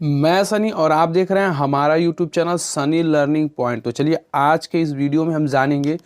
मैं सनी और आप देख रहे हैं हमारा YouTube channel Sunny learning point. तो चलिए आज के इस वीडियो में हम जानेंगे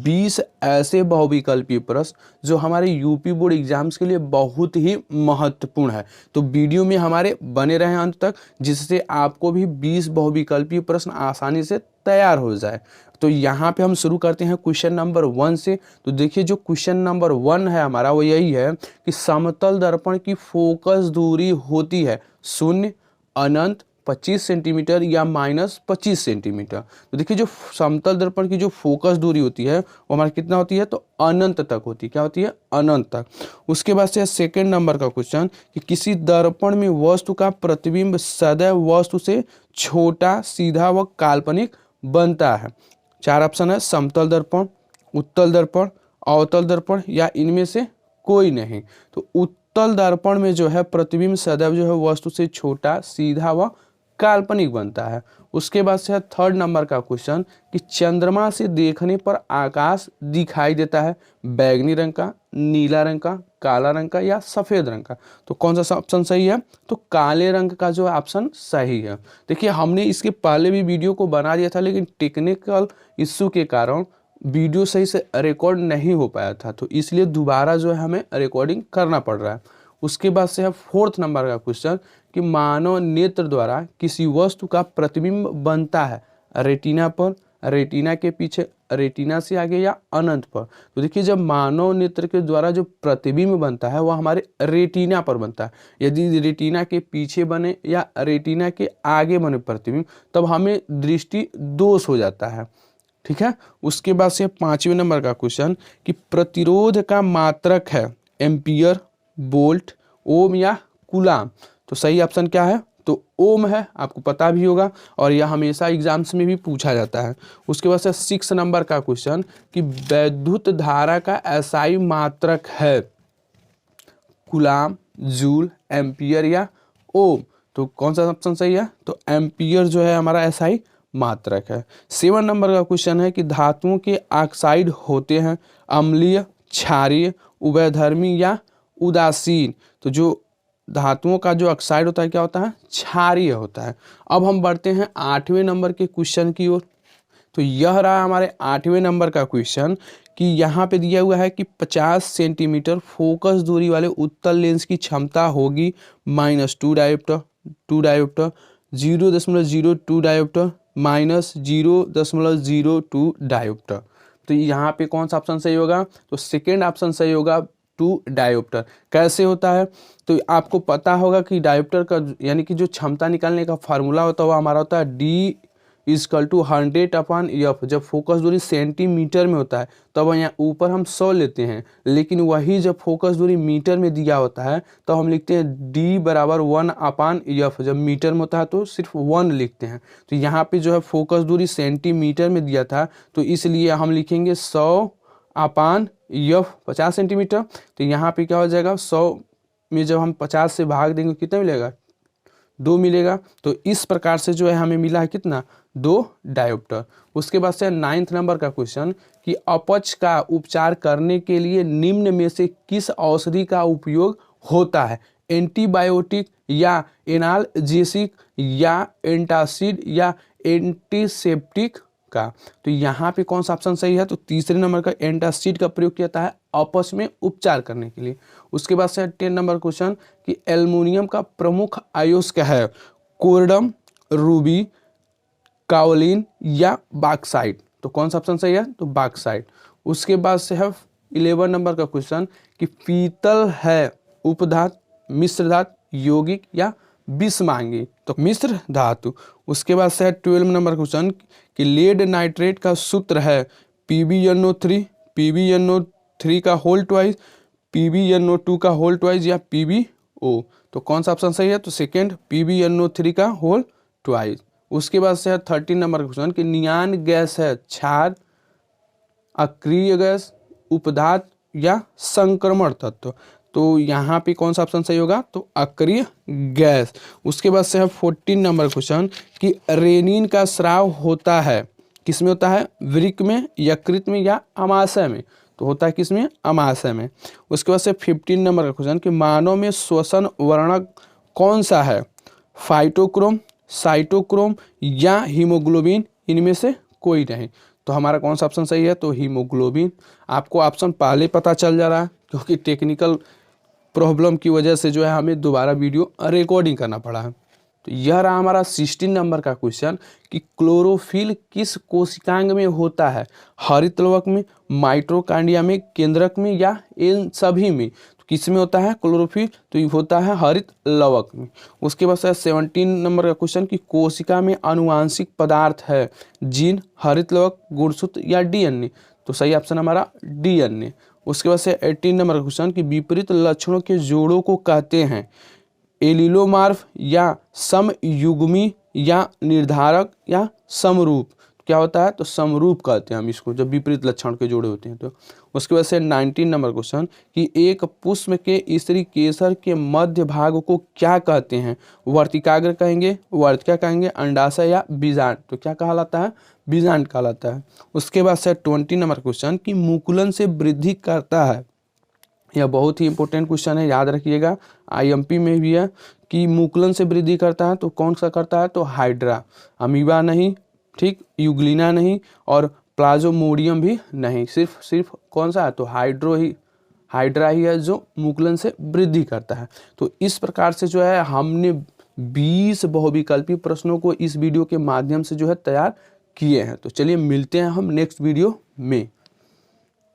20 ऐसे बहुविकल्पीय प्रश्न जो हमारे यूपी बोर्ड एग्जाम्स के लिए बहुत ही महत्वपूर्ण है। तो वीडियो में हमारे बने रहें अंत तक, जिससे आपको भी 20 बहुविकल्पीय प्रश्न आसानी से तैयार हो जाए। तो यहाँ पे हम शुरू करते हैं क्वेश्चन नंबर 1 से। तो देखिए जो क्वेश्चन नंबर 1 है हमारा वो यही है कि समतल दर्पण की फोकस दूरी होती है 0, अनंत, 25 सेंटीमीटर या -25 सेंटीमीटर। तो देखिए जो समतल दर्पण की जो फोकस दूरी होती है वो हमारा कितना होती है, तो अनंत तक होती है। क्या होती है? अनंत तक। उसके बाद से सेकंड नंबर का क्वेश्चन कि किसी दर्पण में वस्तु का प्रतिबिंब सदैव वस्तु से छोटा, सीधा व काल्पनिक बनता है। 4 ऑप्शन है, समतल दर्पण, उत्तल दर्पण, अवतल दर्पण या इनमें से कोई नहीं। तो उत्तल दर्पण में जो है प्रतिबिंब सदैव जो है वस्तु से छोटा, सीधा व काल्पनिक बनता है। उसके बाद से है थर्ड नंबर का क्वेश्चन कि चंद्रमा से देखने पर आकाश दिखाई देता है बैगनी रंग का, नीला रंग का, काला रंग का या सफेद रंग का। तो कौन सा ऑप्शन सही है? तो काले रंग का जो ऑप्शन सही है। देखिए हमने इसके पहले भी वीडियो को बना दिया था, लेकिन टेक्निकल इश्यू के कारण वीडियो सही से रिकॉर्ड नहीं हो पाया था, तो इसलिए दोबारा जो है हमें रिकॉर्डिंग करना पड़ रहा है। उसके बाद से है फोर्थ नंबर का क्वेश्चन कि मानव नेत्र द्वारा किसी वस्तु का प्रतिबिंब बनता है रेटिना पर, रेटिना के पीछे, रेटिना से आगे या अनंत पर। तो देखिए जब मानव नेत्र के द्वारा जो प्रतिबिंब बनता है वह हमारे रेटिना पर बनता है। यदि रेटिना के पीछे बने या रेटिना के आगे बने प्रतिबिंब, तब हमें दृष्टि दोष हो जाता है। ठीक है। उसके बाद से 5वें नंबर का क्वेश्चन कि प्रतिरोध का मात्रक है एम्पियर, वोल्ट, ओम या कूलाम। तो सही ऑप्शन क्या है? तो ओम है, आपको पता भी होगा और यह हमेशा एग्जाम्स में भी पूछा जाता है। उसके बाद से 6 नंबर का क्वेश्चन कि वैद्युत धारा का एसआई मात्रक है कूलाम, जूल, एम्पियर या ओम। तो कौन सा ऑप्शन सही है? तो एम्पियर जो है हमारा एसआई मात्रक है। 7 नंबर का क्वेश्चन है कि धातुओं के ऑक्साइड होते हैं अम्लीय, क्षारीय, उभयधर्मी या उदासीन। तो जो धातुओं का जो ऑक्साइड होता है क्या होता है? क्षारीय होता है। अब हम बढ़ते हैं 8वें नंबर के क्वेश्चन की ओर। तो यह रहा हमारे 8वें नंबर का क्वेश्चन कि यहाँ पे दिया हुआ है कि 50 सेंटीमीटर फोकस दूरी वाले उत्तल लेंस की क्षमता होगी -2 डायोप्टर, 2 डायोप्टर, 0.02 डायोप्टर, -0.02 डायोप्टर। तो यहाँ पे कौन सा ऑप्शन सही होगा? तो सेकेंड ऑप्शन सही होगा, 2 डायोप्टर। कैसे होता है? तो आपको पता होगा कि डायोप्टर का यानी कि जो क्षमता निकालने का फार्मूला होता है वो हमारा होता है D = 100/F। जब फोकस दूरी सेंटीमीटर में होता है तब यहाँ ऊपर हम 100 लेते हैं, लेकिन वही जब फोकस दूरी मीटर में दिया होता है तो हम लिखते हैं D = 1/F। जब मीटर में होता है तो सिर्फ 1 लिखते हैं। तो यहाँ पे जो है फोकस दूरी सेंटीमीटर में दिया था, तो इसलिए हम लिखेंगे 100/F 50 सेंटीमीटर। तो यहाँ पे क्या हो जाएगा, 100 में जब हम 50 से भाग देंगे कितना मिलेगा? 2 मिलेगा। तो इस प्रकार से जो है हमें मिला है कितना? 2 डायोप्टर। उसके बाद से 9th नंबर का क्वेश्चन कि अपच का उपचार करने के लिए निम्न में से किस औषधि का उपयोग होता है? एंटीबायोटिक या एनाल्जेसिक या एंटासिड या एंटीसेप्टिक का। तो यहाँ पे कौन सा ऑप्शन सही है? तो तीसरे नंबर का एंटासिड का प्रयोग किया जाता है अपच में उपचार करने के लिए। उसके बाद से 10 नंबर क्वेश्चन कि एल्युमिनियम का प्रमुख अयस्क है कोरडम, रूबी, काओलिन या बॉक्साइट। तो कौन सा ऑप्शन सही है? तो बॉक्साइट। उसके बाद से है 11 नंबर का क्वेश्चन कि पीतल है उपधातु, मिश्र धातु, यौगिक या विषमांगी। तो मिश्र धातु। उसके बाद से है 12 नंबर क्वेश्चन कि लेड नाइट्रेट का सूत्र है PbNO3, PbNO3 का होल ट्वाइस, PbNO2 का होल ट्वाइस या PbO। तो कौन सा ऑप्शन सही है? तो सेकेंड PbNO3 का होल ट्वाइस। उसके बाद से है 13 नंबर क्वेश्चन कि नियान गैस है क्षार, अक्रिय गैस, उपधातु या संक्रमण तत्व। तो यहाँ पे कौन सा ऑप्शन सही होगा? तो अक्रिय गैस। उसके बाद से है 14 नंबर क्वेश्चन कि रेनिन का स्राव होता है किसमें होता है? वृक्क में, यकृत में या अमाशय में। तो होता है किसमें? अमाशय में। उसके बाद से 15 नंबर का क्वेश्चन कि मानव में श्वसन वर्णक कौन सा है? फाइटोक्रोम, साइटोक्रोम या हीमोग्लोबिन, इनमें से कोई नहीं। तो हमारा कौन सा ऑप्शन सही है? तो हीमोग्लोबिन। आपको ऑप्शन पहले पता चल जा रहा है क्योंकि टेक्निकल प्रॉब्लम की वजह से जो है हमें दोबारा वीडियो रिकॉर्डिंग करना पड़ा है। तो यह रहा हमारा 16 नंबर का क्वेश्चन कि क्लोरोफिल किस कोशिकांग में होता है? हरित लवक में, माइटोकॉन्ड्रिया में, केंद्रक में या इन सभी में? तो किस में होता है क्लोरोफिल? तो ये होता है हरित लवक में। उसके बाद 17 नंबर का क्वेश्चन कि कोशिका में आनुवांशिक पदार्थ है? जीन, हरित लवक, गुणसूत्र या डीएनए? तो सही ऑप्शन हमारा डीएनए। उसके बाद से 18 नंबर का क्वेश्चन कि विपरीत लक्षणों के जोड़ों को कहते हैं? एलिलोमार्फ या समयुग्मी या निर्धारक या समरूप? क्या होता है? तो समरूप कहते हैं हम इसको, जब विपरीत लक्षण के जोड़े होते हैं तो। उसके बाद से 19 नंबर क्वेश्चन कि एक पुष्प के स्त्री केसर के मध्य भाग को क्या कहते हैं? वर्तिकाग्र कहेंगे, वर्तिका कहेंगे, अंडाशय या बीजांड? तो क्या कहलाता है? बीजांड कहलाता है। उसके बाद से 20 नंबर क्वेश्चन कि मुकुलन से वृद्धि करता है? यह बहुत ही इंपॉर्टेंट क्वेश्चन है, याद रखिएगा, आईएमपी में भी है कि मुकुलन से वृद्धि करता है तो कौन सा करता है? तो हाइड्रा। अमीबा नहीं, ठीक, यूग्लिना नहीं और प्लाज्मोडियम भी नहीं, सिर्फ कौन सा है? तो हाइड्रा ही है जो मुकुलन से वृद्धि करता है। तो इस प्रकार से जो है हमने 20 बहुविकल्पी प्रश्नों को इस वीडियो के माध्यम से जो है तैयार किए हैं। तो चलिए मिलते हैं हम नेक्स्ट वीडियो में।